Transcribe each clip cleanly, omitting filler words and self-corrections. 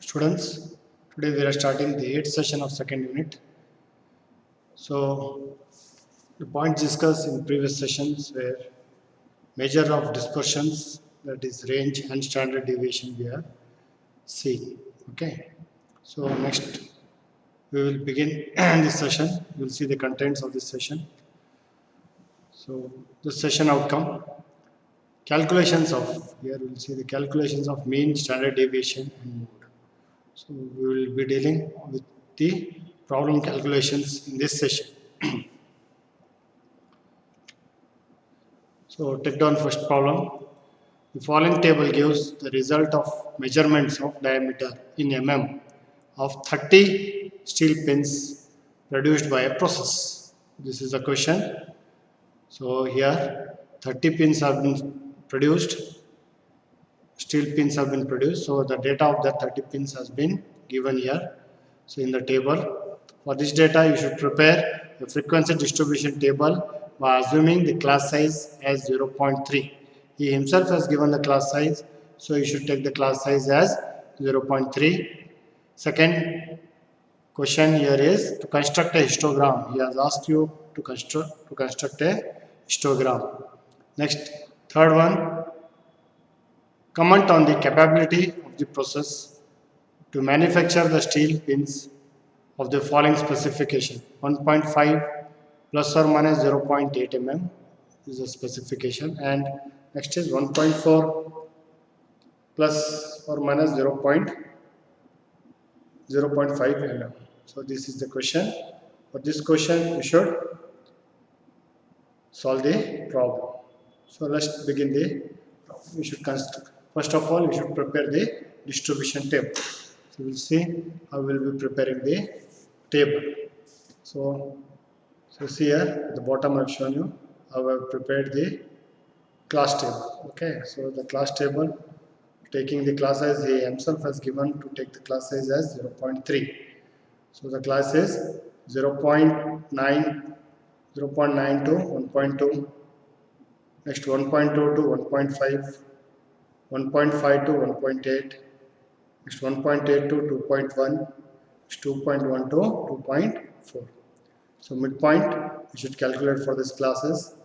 Students, today we are starting the 8th session of second unit. So, the points discussed in previous sessions were measure of dispersions, that is range and standard deviation we have seen. Okay. So, next we will begin this session. We will see the contents of this session. So, the session outcome. Calculations of, here we will see the calculations of mean, standard deviation and mode. So we will be dealing with the problem calculations in this session. So take down first problem. The following table gives the result of measurements of diameter in mm of 30 steel pins produced by a process. This is a question. So here 30 pins have been produced, steel pins have been produced. So the data of that 30 pins has been given here. So in the table, for this data you should prepare a frequency distribution table by assuming the class size as 0.3. He himself has given the class size, so you should take the class size as 0.3. Second question here is to construct a histogram. He has asked you to construct a histogram. Next, third one, comment on the capability of the process to manufacture the steel pins of the following specification. 1.5 plus or minus 0.8 mm is the specification, and next is 1.4 plus or minus 0.5 mm. So this is the question. For this question you should solve the problem. So let's begin the problem. You should construct. First of all, you should prepare the distribution table. So we'll see how we'll be preparing the table. So see here at the bottom I've shown you how I've prepared the class table. Okay, so the class table, taking the class size, he himself has given to take the class size as 0.3. So the class is 0.9 to 1.2, next 1.2 to 1.5, 1.5 to 1.8, next 1.8 to 2.1, 2.1 to 2.4. So midpoint we should calculate for this classes.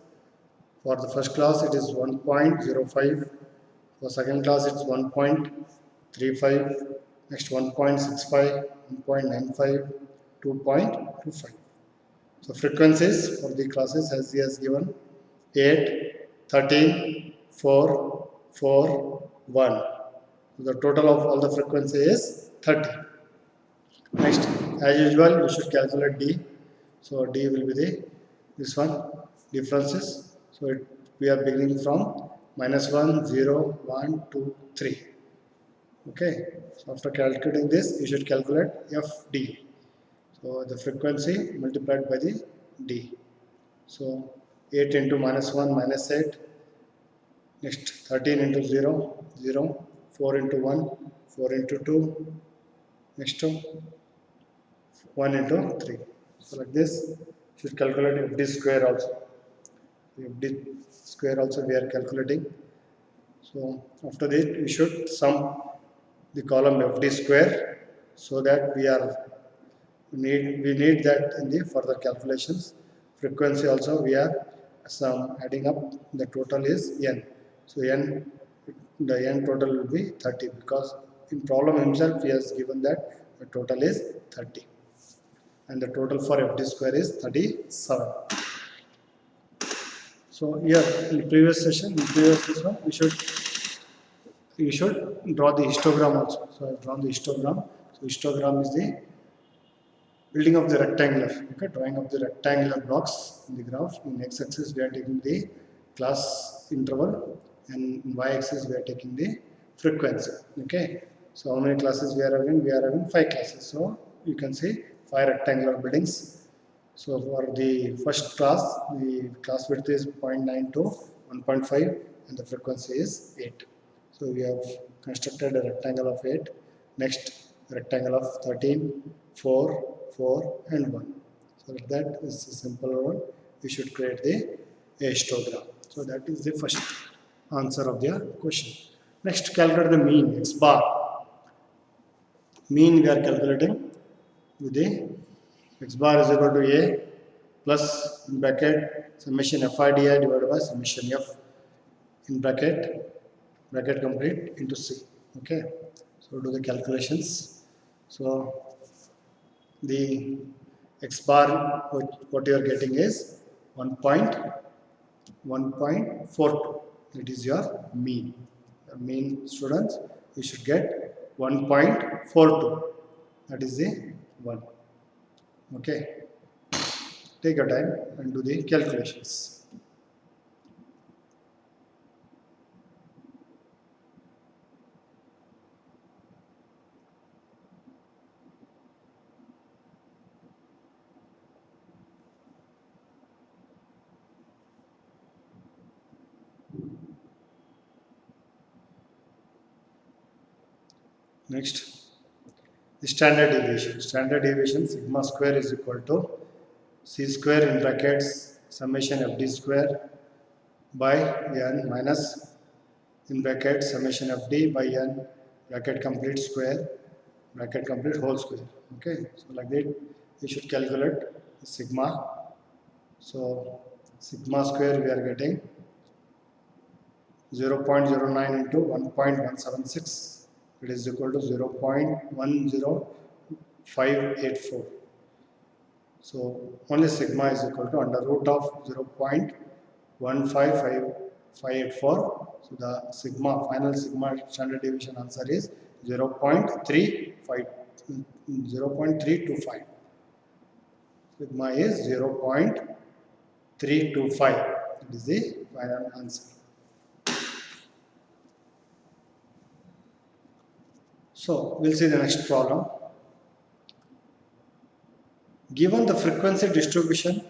For the first class it is 1.05, for second class it's 1.35, next 1.65, 1.95, 2.25. So frequencies for the classes as he has given 8, 13, 4, 4, 1. So the total of all the frequency is 30. Next, as usual, you should calculate D. So D will be this one, differences. So we are beginning from -1, 0, 1, 2, 3. Okay. So after calculating this, you should calculate FD. So the frequency multiplied by the D. So 8 into -1, -8. Next 13 into 0, 0. 4 into 1, 4 into 2. Next 1 into 3. So like this, should calculate FD square also. FD square also we are calculating. So after this, we should sum the column FD square, so that we need that in the further calculations. Frequency also we are adding up. The total is n. So the n total will be 30, because in problem himself he has given that the total is 30. And the total for FD square is 37. So here in the previous session, this one, you should draw the histogram also. So I have drawn the histogram. So histogram is the building of the rectangular. Okay, drawing of the rectangular blocks in the graph. In x-axis we are taking the class interval, and in y-axis we are taking the frequency. Okay, so how many classes we are having? We are having 5 classes. So you can see 5 rectangular buildings. So for the first class, the class width is 0.9 to 1.5 and the frequency is 8. So we have constructed a rectangle of 8. Next, rectangle of 13, 4, 4 and 1. So like that is a simple one. We should create the histogram. So that is the first answer of the question. Next, calculate the mean x bar. Mean we are calculating with the x bar is equal to a plus in bracket summation fi di divided by summation f in bracket complete into c. Okay, so do the calculations. So the x bar what you are getting is 1.42. It is your mean. Your mean, students, you should get 1.42. That is the one. Okay, take your time and do the calculations. Next, the standard deviation. Standard deviation sigma square is equal to c square in brackets summation fd square by n minus in bracket summation fd by n bracket complete square bracket complete whole square. Okay, so like that you should calculate sigma. So sigma square we are getting 0.09 into 1.176. It is equal to 0.10584. So only sigma is equal to under root of 0.155584. So the sigma, final sigma standard deviation answer is 0.35, 0.325. Sigma is 0.325. That is the final answer. So we'll see the next problem. Given the frequency distribution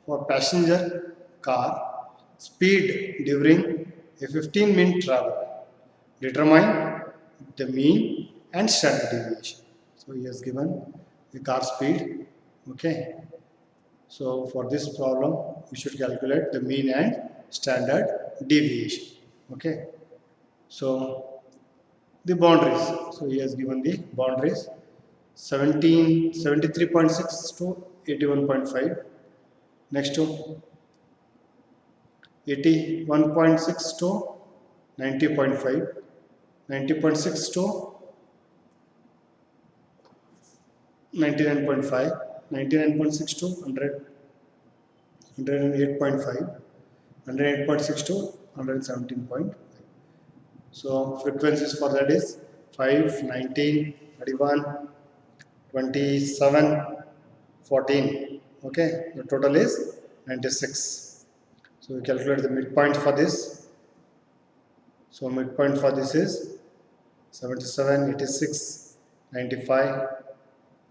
for passenger car speed during a 15-minute travel, determine the mean and standard deviation. So he has given the car speed. Okay. So for this problem, you should calculate the mean and standard deviation. Okay. So the boundaries. So he has given the boundaries 73.6 to 81.5. Next to 81.6 to 90.5. 90.6 to 99.5. 99.6 to 100. 108.5. 108.6 to 117.5. So frequencies for that is 5, 19, 31, 27, 14. Okay, the total is 96. So we calculate the midpoint for this. So midpoint for this is 77, 86, 95,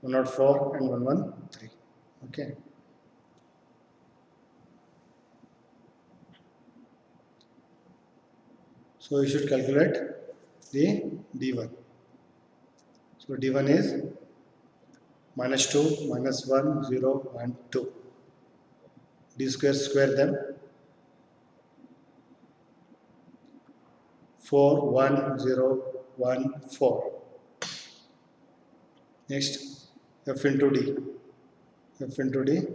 104 and 113. Okay. So you should calculate the D1. So D1 is minus 2, minus 1, 0, 1, 2. D square them. 4, 1, 0, 1, 4. Next, F into D. F into D,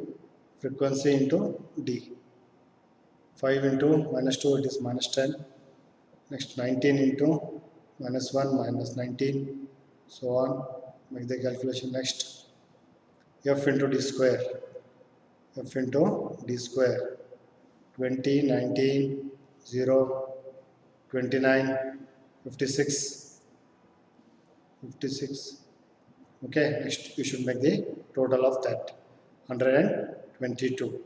frequency into D. 5 into minus 2, it is minus 10. Next, 19 into minus 1, minus 19, so on. Make the calculation next. F into D square. F into D square. 20, 19, 0, 29, 56, 56. Okay, next you should make the total of that. 122.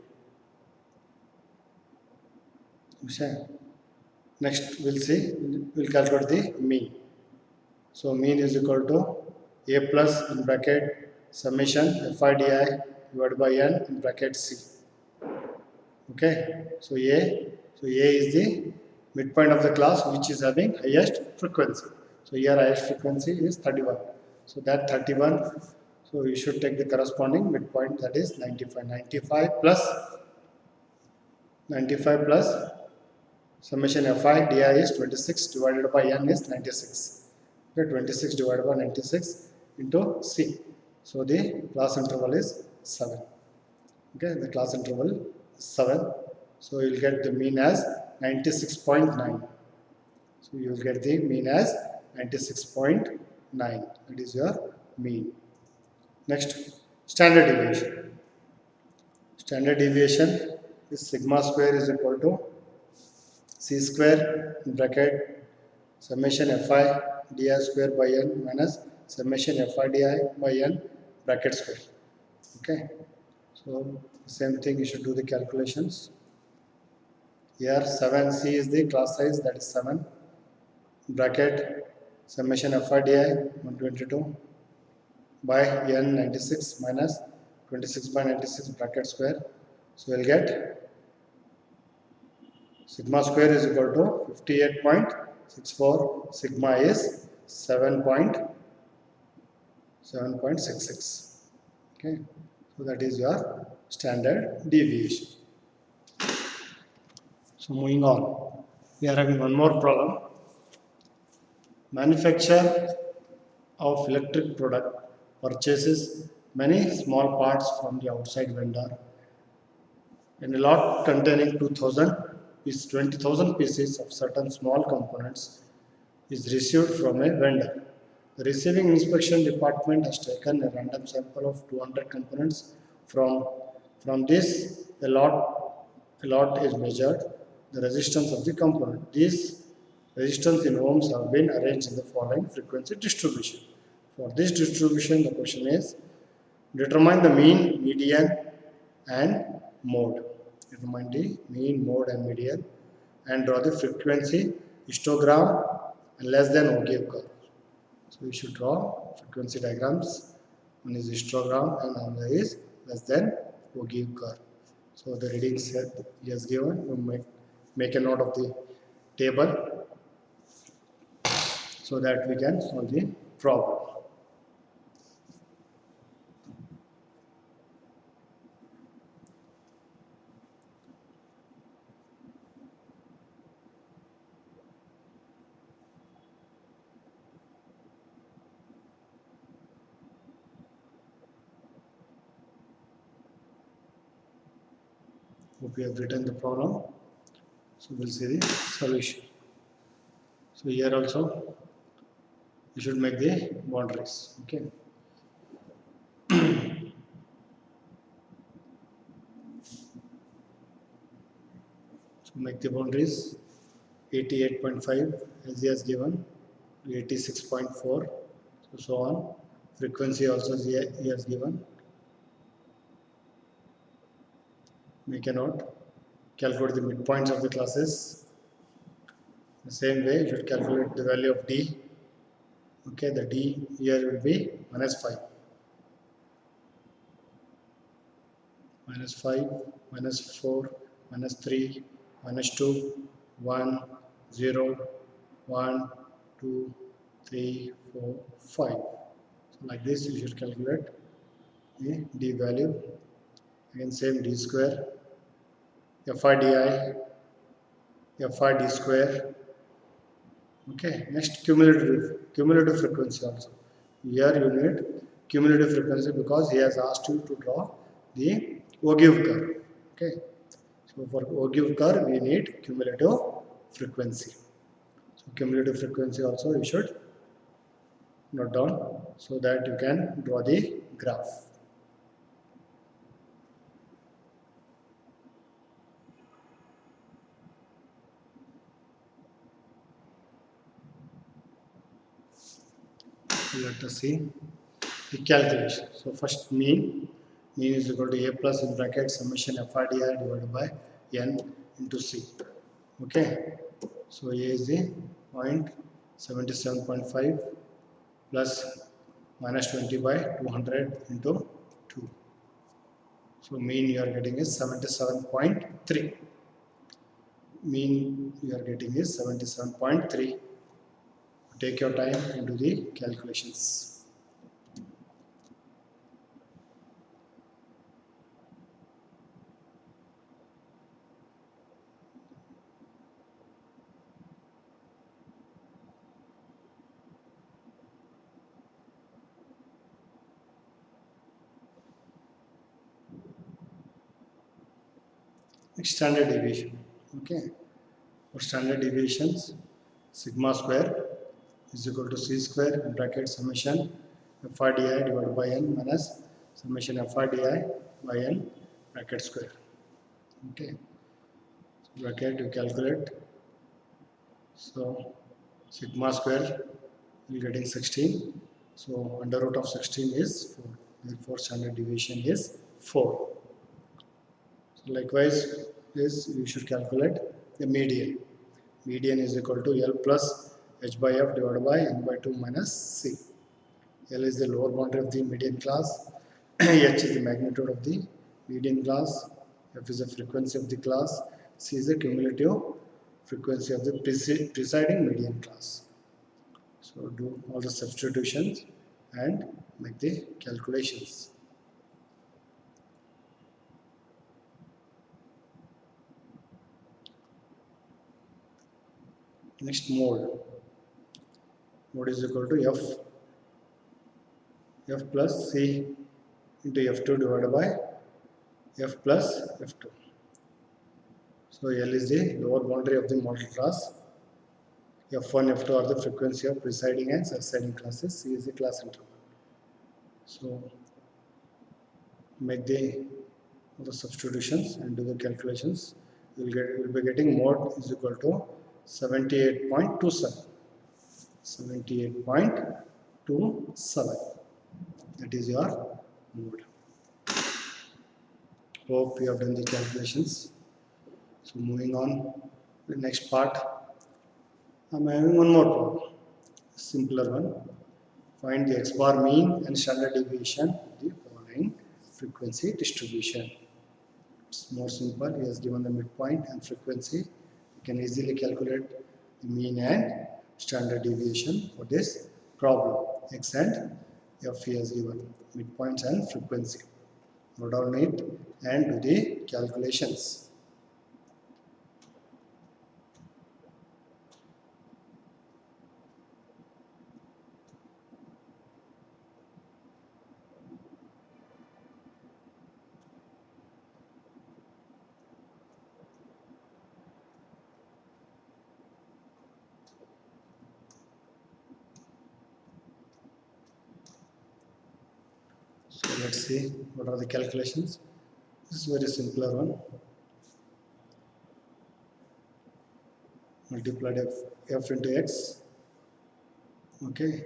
Okay. Next we'll see, we'll calculate the mean. So mean is equal to a plus in bracket summation fi di divided by n in bracket c. Okay, so a is the midpoint of the class which is having highest frequency. So here highest frequency is 31. So that 31, so you should take the corresponding midpoint, that is 95. 95 plus summation fi di is 26 divided by n is 96. Okay, 26 divided by 96 into C. So the class interval is 7. Okay, the class interval is 7. So you will get the mean as 96.9. So you will get the mean as 96.9. That is your mean. Next, standard deviation. Standard deviation is sigma square is equal to C square in bracket summation Fi di square by n minus summation Fi di by n bracket square. Okay. So same thing, you should do the calculations. Here 7C is the class size, that is 7 bracket summation Fi di 122 by n 96 minus 26 by 96 bracket square. So we'll get sigma square is equal to 58.64. Sigma is 7.66. Okay, so that is your standard deviation. So moving on, we are having one more problem. Manufacturer of electric product purchases many small parts from the outside vendor. In a lot containing 20,000 pieces of certain small components is received from a vendor. The receiving inspection department has taken a random sample of 200 components. From this, a lot is measured the resistance of the component. These resistance in ohms have been arranged in the following frequency distribution. For this distribution, the question is determine the mean, median, and mode. Determine the mean, mode, and median, and draw the frequency histogram and less than Ogive curve. So we should draw frequency diagrams. One is histogram and another is less than Ogive curve. So the readings he has given, we make a note of the table so that we can solve the problem. Hope we have written the problem. So we'll see the solution. So here also you should make the boundaries. Okay. So make the boundaries 88.5 as he has given, 86.4, so on. Frequency also he has given. Make a note. Calculate the midpoints of the classes. The same way you should calculate the value of D. Okay, the D here will be -5. -5, -4, -3, -2, 1, 0, 1, 2, 3, 4, 5. So like this you should calculate the D value. Again same D square, Fi di, Fi d square. Okay, next cumulative frequency also. Here you need cumulative frequency because he has asked you to draw the Ogive curve. Okay, so for Ogive curve we need cumulative frequency. So cumulative frequency also you should note down so that you can draw the graph. Let us see the calculation. So first mean is equal to A plus in bracket summation Fi di divided by n into C. Okay, so A is the 0.77.5 plus minus 20 by 200 into 2. So mean you are getting is 77.3. Mean you are getting is 77.3. Take your time and do the calculations. standard deviation. Okay, for standard deviations, sigma square is equal to c square in bracket summation fr di divided by n minus summation fr di by n bracket square. Okay, so bracket you calculate. So sigma square you getting 16. So under root of 16 is 4. Therefore standard deviation is 4. So likewise, this you should calculate the median. Median is equal to L plus h by f divided by n by 2 minus c. L is the lower boundary of the median class, h is the magnitude of the median class, f is the frequency of the class, c is the cumulative frequency of the preceding median class. So do all the substitutions and make the calculations. Next mode. Mode is equal to f plus c into f2 divided by f plus f2. So L is the lower boundary of the model class. F1, F2 are the frequency of presiding and succeeding classes. C is the class interval. So make the substitutions and do the calculations. You will be getting mode is equal to 78.27. 78.27. That is your mode. Hope you have done the calculations. So moving on to the next part. I am having one more problem. Simpler one. Find the x bar mean and standard deviation of the following frequency distribution. It's more simple. He has given the midpoint and frequency. You can easily calculate the mean and standard deviation for this problem. X and F he has given midpoints and frequency. Note down it and do the calculations. So let's see what are the calculations. This is very simpler one. Multiplied f into x. Okay.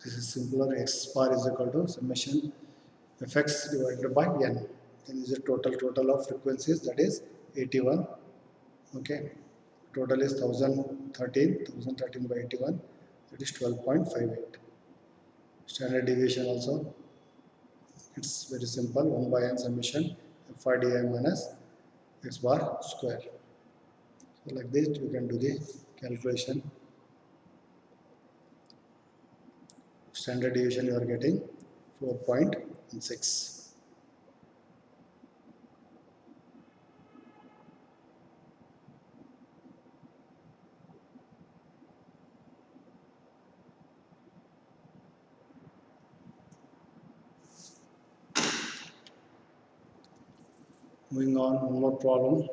This is simpler. X bar is equal to summation fx divided by n. N is the total of frequencies, that is 81. Okay. Total is 1013 by 81, that is 12.58. Standard deviation also. It's very simple, 1 by n summation fr di minus x bar square. So like this you can do the calculation. Standard deviation you are getting 4.6. Moving on, one more problem.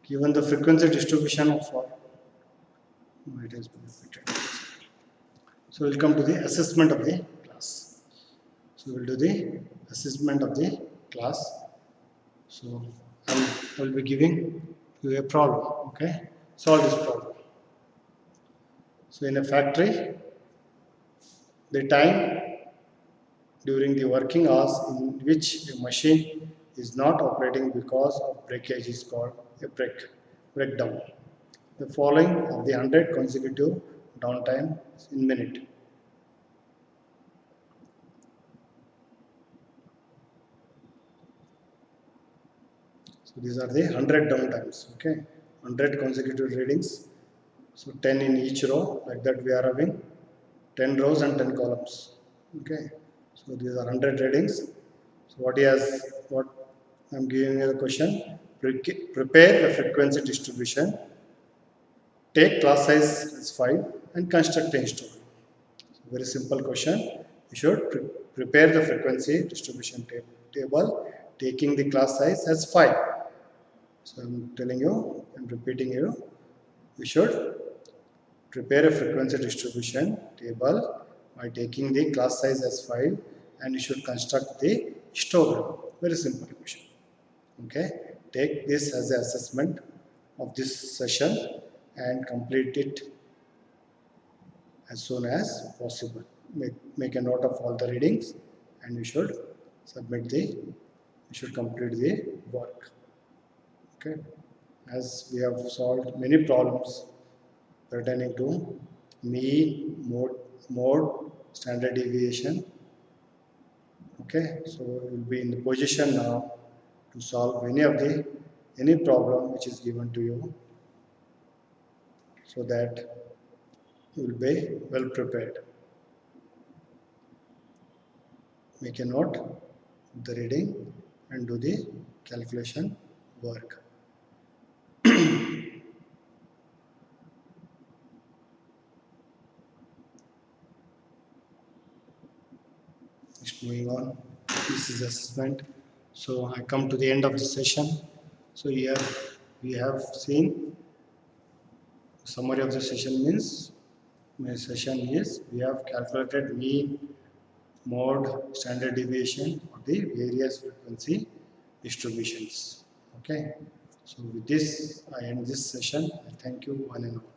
Given the frequency distribution of it has been repeated. So we'll come to the assessment of the class. So we'll do the assessment of the class. So I will be giving you a problem. Okay, solve this problem. So in a factory, the time during the working hours in which a machine is not operating because of breakage is called a breakdown. The following are the 100 consecutive downtime in minute. So these are the 100 downtimes. Okay, 100 consecutive readings. So 10 in each row, like that we are having 10 rows and 10 columns. Okay. So these are 100 readings. So what I'm giving you the question, prepare the frequency distribution, take class size as 5 and construct a histogram. So very simple question. You should prepare the frequency distribution table, taking the class size as 5. So I'm telling you, I'm repeating you, we should prepare a frequency distribution table by taking the class size as 5, and you should construct the histogram. Very simple question. Okay, take this as an assessment of this session and complete it as soon as possible. Make a note of all the readings, and you should complete the work. Okay, as we have solved many problems pertaining to mean, mode, standard deviation. Okay, so you will be in the position now to solve any problem which is given to you, so that you will be well prepared. Make a note of the reading and do the calculation work. Next, moving on, this is assessment. So I come to the end of the session. So here we have seen summary of the session. Means my session is we have calculated mean, mode, standard deviation of the various frequency distributions. Okay, so with this I end this session. I thank you one and all.